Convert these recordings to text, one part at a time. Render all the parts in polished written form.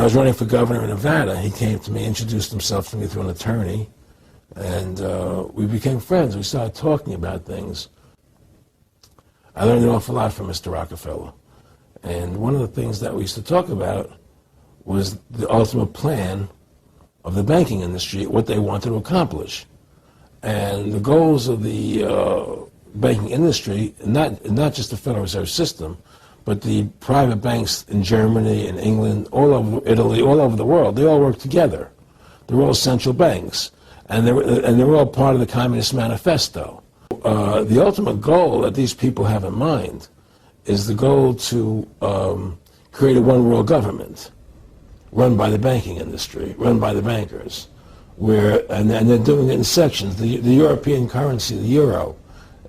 was running for governor in Nevada, he came to me, introduced himself to me through an attorney, and we became friends. We started talking about things. I learned an awful lot from Mr. Rockefeller. And one of the things that we used to talk about was the ultimate plan of the banking industry, what they wanted to accomplish. And the goals of the banking industry, not just the Federal Reserve System, but the private banks in Germany and England, all over Italy, all over the world, they all work together. They're all central banks. And they're all part of the Communist Manifesto. The ultimate goal that these people have in mind is the goal to create a one-world government run by the banking industry, run by the bankers, and they're doing it in sections. The European currency, the euro,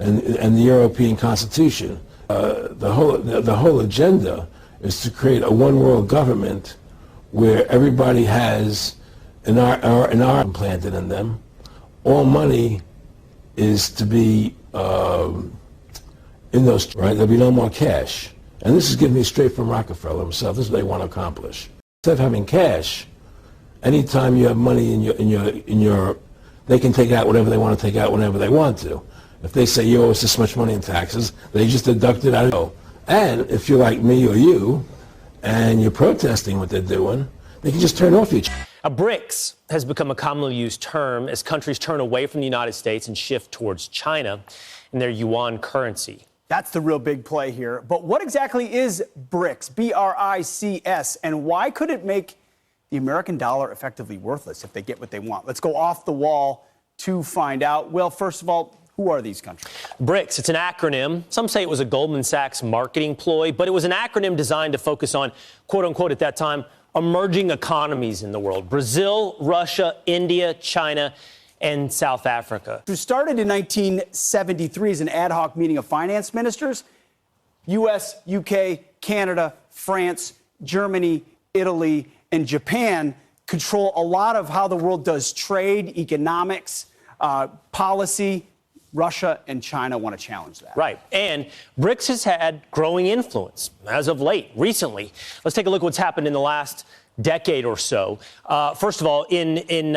and the European Constitution. The whole agenda is to create a one-world government where everybody has an R implanted in them. All money is to be in those, right? There'll be no more cash. And this is given me straight from Rockefeller himself. This is what they want to accomplish. Instead of having cash, anytime you have money in your, they can take out whatever they want to take out whenever they want to. If they say you owe us this much money in taxes, they just deduct it out of it. And if you're like me or you, and you're protesting what they're doing, they can just turn off each. BRICS has become a commonly used term as countries turn away from the United States and shift towards China and their yuan currency. That's the real big play here. But what exactly is BRICS, B-R-I-C-S, and why could it make the American dollar effectively worthless if they get what they want? Let's go off the wall to find out. Well, first of all, who are these countries? BRICS, it's an acronym. Some say it was a Goldman Sachs marketing ploy, but it was an acronym designed to focus on, quote unquote, at that time, emerging economies in the world. Brazil, Russia, India, China, and South Africa. It started in 1973 as an ad hoc meeting of finance ministers. U.S., U.K., Canada, France, Germany, Italy, and Japan control a lot of how the world does trade, economics, policy. Russia and China want to challenge that. Right. And BRICS has had growing influence as of late, recently. Let's take a look at what's happened in the last decade or so. First of all, in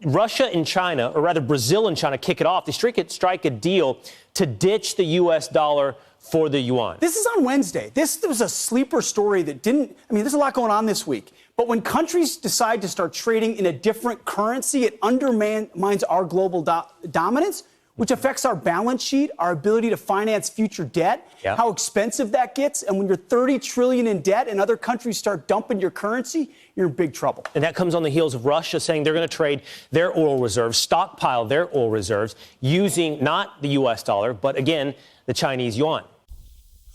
Russia and China, or rather Brazil and China, kick it off. They strike a deal to ditch the U.S. dollar for the yuan. This is on Wednesday. This was a sleeper story that didn't, there's a lot going on this week. But when countries decide to start trading in a different currency, it undermines our global dominance, which affects our balance sheet, our ability to finance future debt, how expensive that gets. And when you're $30 trillion in debt and other countries start dumping your currency, you're in big trouble. And that comes on the heels of Russia saying they're going to trade their oil reserves, stockpile their oil reserves, using not the U.S. dollar, but again, the Chinese yuan.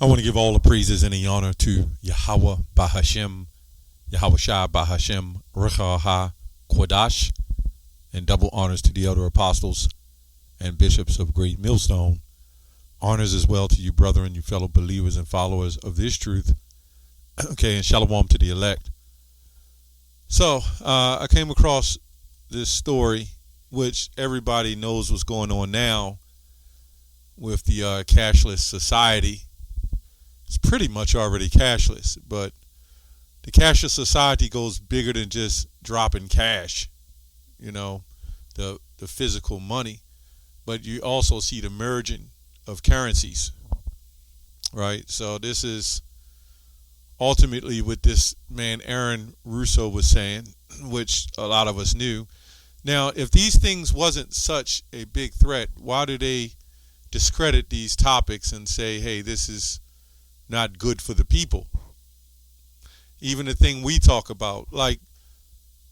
I want to give all the praises and the honor to Yahweh Bahashem, Yahweh Shai Bahashem, Rechaha Kodash, and double honors to the elder apostles and bishops of Great Millstone. Honors as well to you, brethren, you fellow believers and followers of this truth. Okay, and shalom to the elect. So, I came across this story, which everybody knows what's going on now with the cashless society. It's pretty much already cashless, but the cashless society goes bigger than just dropping cash, the physical money. But you also see the merging of currencies, right? So this is ultimately what this man Aaron Russo was saying, which a lot of us knew. Now, if these things wasn't such a big threat, why do they discredit these topics and say, hey, this is not good for the people? Even the thing we talk about, like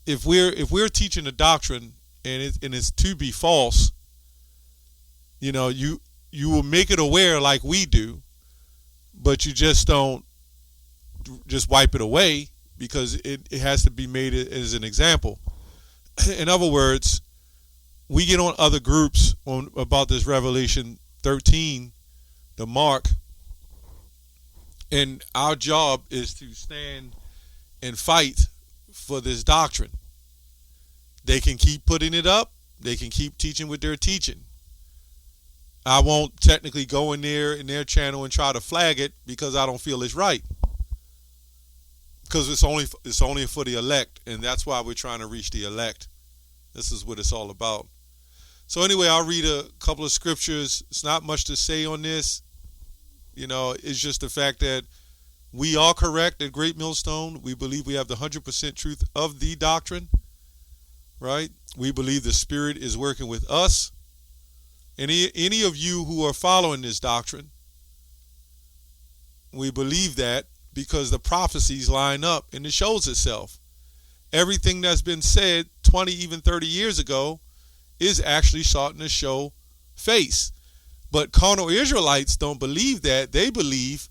if we're teaching a doctrine and it's to be false, you will make it aware like we do, but you just don't just wipe it away because it has to be made as an example. In other words, we get on other groups about this Revelation 13, the mark, and our job is to stand and fight for this doctrine. They can keep putting it up. They can keep teaching what they're teaching. I won't technically go in their channel and try to flag it because I don't feel it's right. because it's only for the elect, and that's why we're trying to reach the elect. This is what it's all about. So anyway, I'll read a couple of scriptures. It's not much to say on this. It's just the fact that we are correct at Great Millstone. We believe we have the 100% truth of the doctrine, right? We believe the Spirit is working with us. Any of you who are following this doctrine, we believe that because the prophecies line up and it shows itself. Everything that's been said 20, even 30 years ago is actually starting to show face. But carnal Israelites don't believe that. They believe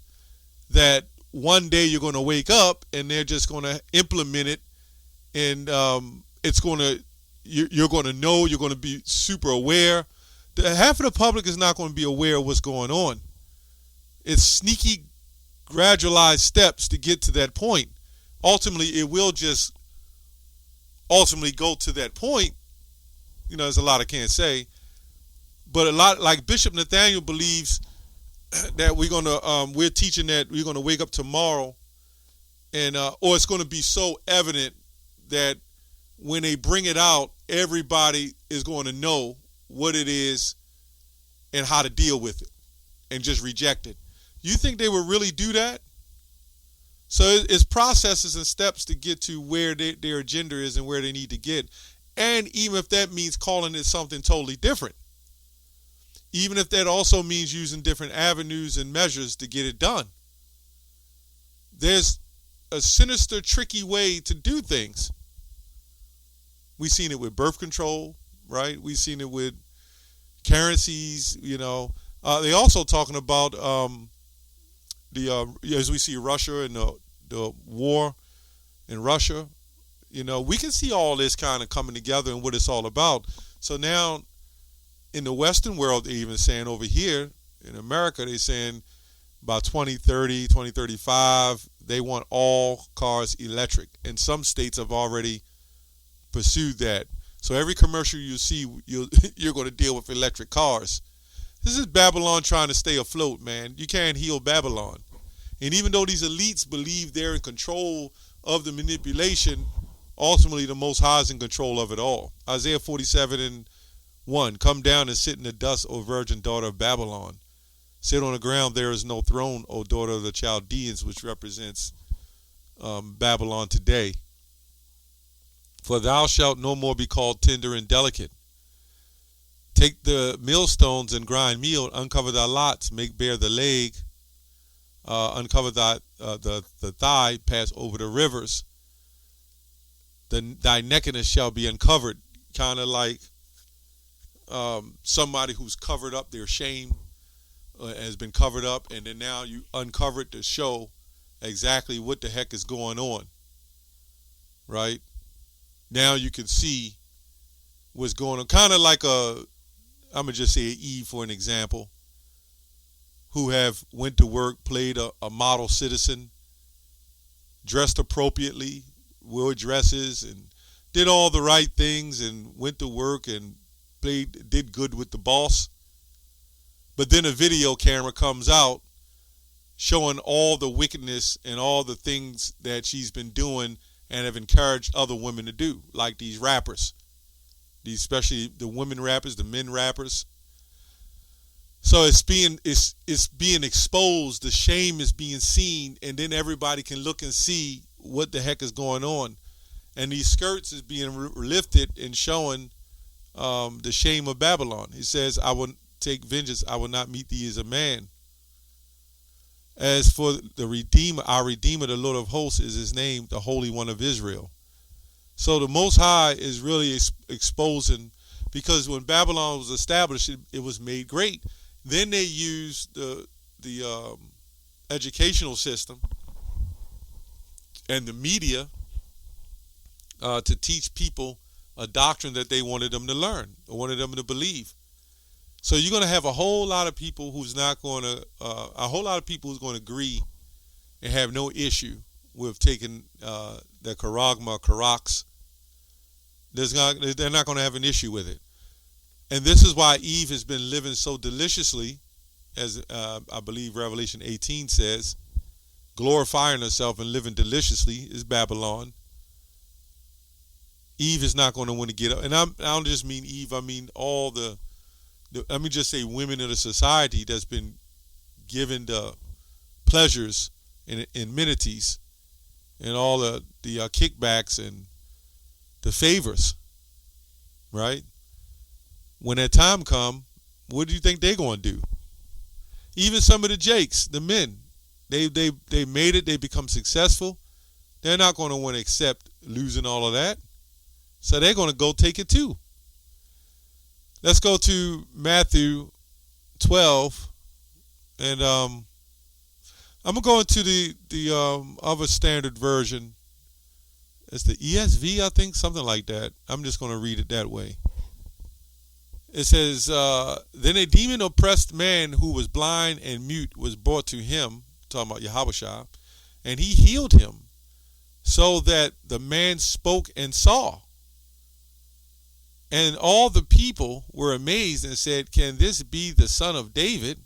that one day you're going to wake up and they're just going to implement it, and you're going to know, you're going to be super aware. Half of the public is not going to be aware of what's going on. It's sneaky, gradualized steps to get to that point. Ultimately, it will just go to that point. There's a lot I can't say, but a lot, like Bishop Nathaniel believes that we're teaching that we're gonna wake up tomorrow, and or it's gonna be so evident that when they bring it out, everybody is going to know what it is and how to deal with it, and just reject it. You think they would really do that? So it's processes and steps to get to where their agenda is and where they need to get. And even if that means calling it something totally different. Even if that also means using different avenues and measures to get it done. There's a sinister, tricky way to do things. We've seen it with birth control, right? We've seen it with currencies, They also talking about as we see Russia and the war in Russia, we can see all this kind of coming together and what it's all about. So now in the Western world, they're even saying over here in America, they're saying about 2030, 2035, they want all cars electric. And some states have already pursued that. So every commercial you see, you're going to deal with electric cars. This is Babylon trying to stay afloat, man. You can't heal Babylon. And even though these elites believe they're in control of the manipulation, ultimately the Most High is in control of it all. Isaiah 47:1, come down and sit in the dust, O virgin daughter of Babylon. Sit on the ground, there is no throne, O daughter of the Chaldeans, which represents Babylon today. For thou shalt no more be called tender and delicate. Take the millstones and grind meal, uncover thy lots, make bare the leg, uncover thy the thigh, pass over the rivers. Thy nakedness shall be uncovered, kind of like somebody who's covered up their shame, has been covered up, and then now you uncover it to show exactly what the heck is going on, right? Now you can see what's going on, kind of like I'm going to just say Eve for an example, who have went to work, played a model citizen, dressed appropriately, wore dresses, and did all the right things, and went to work and did good with the boss. But then a video camera comes out showing all the wickedness and all the things that she's been doing and have encouraged other women to do, like these rappers. Especially the women rappers, the men rappers. So it's being exposed, the shame is being seen, and then everybody can look and see what the heck is going on. And these skirts is being lifted and showing the shame of Babylon. He says, I will take vengeance, I will not meet thee as a man. As for the Redeemer, our Redeemer, the Lord of hosts is his name, the Holy One of Israel. So the Most High is really exposing, because when Babylon was established, it was made great. Then they used the educational system and the media to teach people a doctrine that they wanted them to learn, or wanted them to believe. So you're going to have a whole lot of people who's not going to, who's going to agree and have no issue with taking the CHARAX. They're not going to have an issue with it. And this is why Eve has been living so deliciously, as I believe Revelation 18 says, glorifying herself and living deliciously is Babylon. Eve is not going to want to get up. And I don't just mean Eve. I mean all the let me just say women of the society that's been given the pleasures and amenities and all the kickbacks and the favors, right? When that time come, what do you think they're going to do? Even some of the jakes, the men, they made it. They become successful. They're not going to want to accept losing all of that. So they're going to go take it too. Let's go to Matthew 12. And I'm going to go into the other standard version. It's the ESV, I think, something like that. I'm just going to read it that way. It says, then a demon-oppressed man who was blind and mute was brought to him, talking about Yahushua, and he healed him, so that the man spoke and saw. And all the people were amazed and said, can this be the son of David?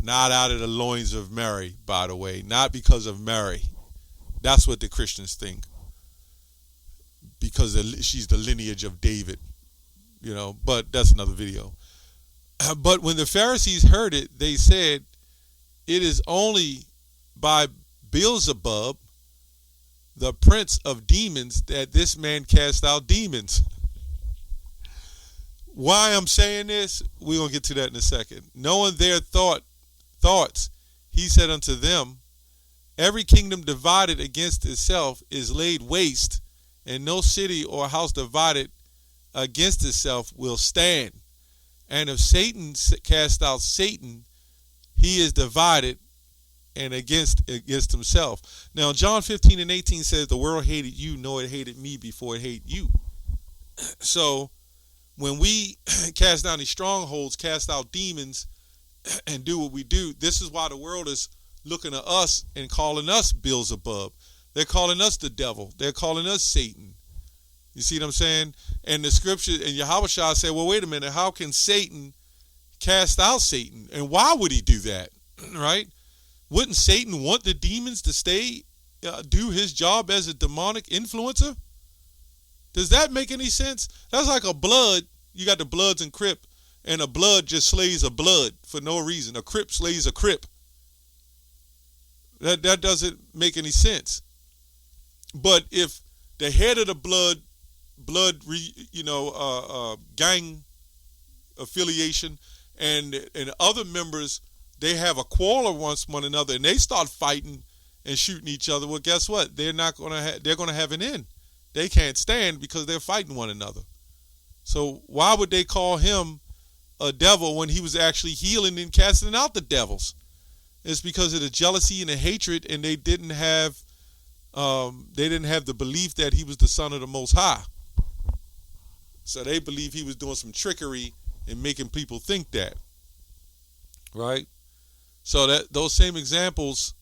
Not out of the loins of Mary, by the way, not because of Mary. That's what the Christians think, because she's the lineage of David. But that's another video. But when the Pharisees heard it, they said, it is only by Beelzebub, the prince of demons, that this man cast out demons. Why I'm saying this, we're going to get to that in a second. Knowing their thoughts, he said unto them, every kingdom divided against itself is laid waste, and no city or house divided against itself will stand. And if Satan cast out Satan, he is divided and against himself. Now John 15:18 says the world hated you, no, it hated me before it hated you. So when we cast down these strongholds, cast out demons, and do what we do, this is why the world is looking at us and calling us Beelzebub. They're calling us the devil. They're calling us Satan. You see what I'm saying? And the scripture, and Yahushua said, well, wait a minute, how can Satan cast out Satan? And why would he do that? Right? Wouldn't Satan want the demons to stay, do his job as a demonic influencer? Does that make any sense? That's like a blood. You got the Bloods and Crip, and a blood just slays a blood for no reason. A Crip slays a Crip. That doesn't make any sense. But if the head of the gang affiliation and other members, they have a quarrel against one another and they start fighting and shooting each other, well, guess what? They're going to have an end. They can't stand because they're fighting one another. So why would they call him a devil when he was actually healing and casting out the devils? It's because of the jealousy and the hatred, and they didn't have the belief that he was the Son of the Most High. So they believe he was doing some trickery and making people think that, right? So that those same examples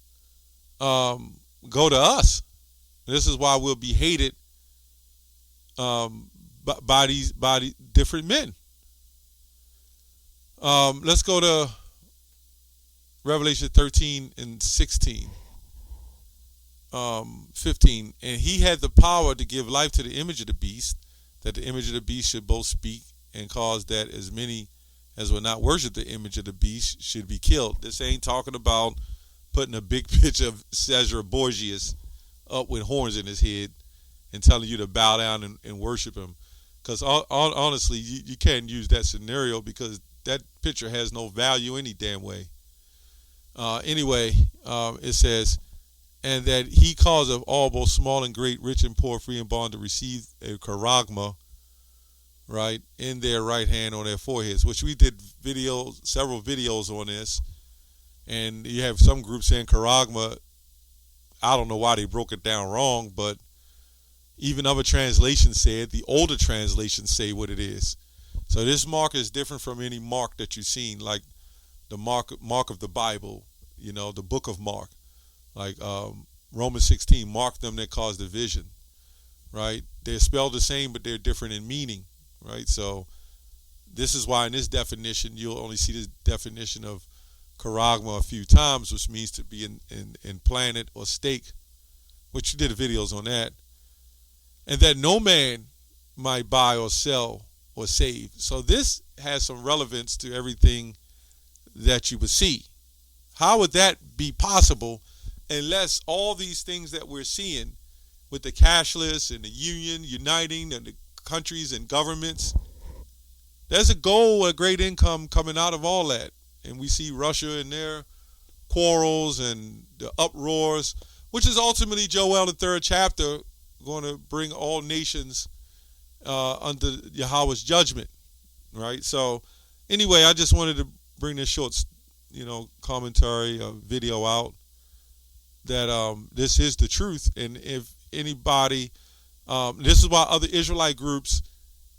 go to us. This is why we'll be hated by these different men. Let's go to Revelation 13 and 16. 15. And he had the power to give life to the image of the beast, that the image of the beast should both speak and cause that as many as will not worship the image of the beast should be killed. This ain't talking about putting a big picture of Caesar Borgias up with horns in his head and telling you to bow down and worship him. Because honestly, you can't use that scenario because that picture has no value any damn way. Anyway, it says, and that he causeth all, both small and great, rich and poor, free and bond, to receive a charagma, right, in their right hand on their foreheads, which we did several videos on this. And you have some groups saying charagma. I don't know why they broke it down wrong, but even other translations say it. The older translations say what it is. So this mark is different from any mark that you've seen, like the mark of the Bible, the book of Mark. Like Romans 16, mark them that cause division, right? They're spelled the same, but they're different in meaning, right? So this is why in this definition, you'll only see this definition of charagma a few times, which means to be implanted or stake, which you did videos on that, and that no man might buy or sell or save. So this has some relevance to everything that you would see. How would that be possible unless all these things that we're seeing with the cashless and the union uniting and the countries and governments, there's a goal, a great income coming out of all that. And we see Russia and their quarrels and the uproars, which is ultimately Joel, the 3rd chapter, going to bring all nations under Yahweh's judgment, right? So anyway, I just wanted to bring this short, commentary, video out that this is the truth. And if anybody, this is why other Israelite groups,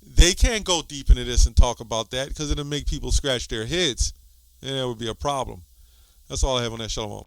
they can't go deep into this and talk about that because it'll make people scratch their heads, and that would be a problem. That's all I have on that. Shalom.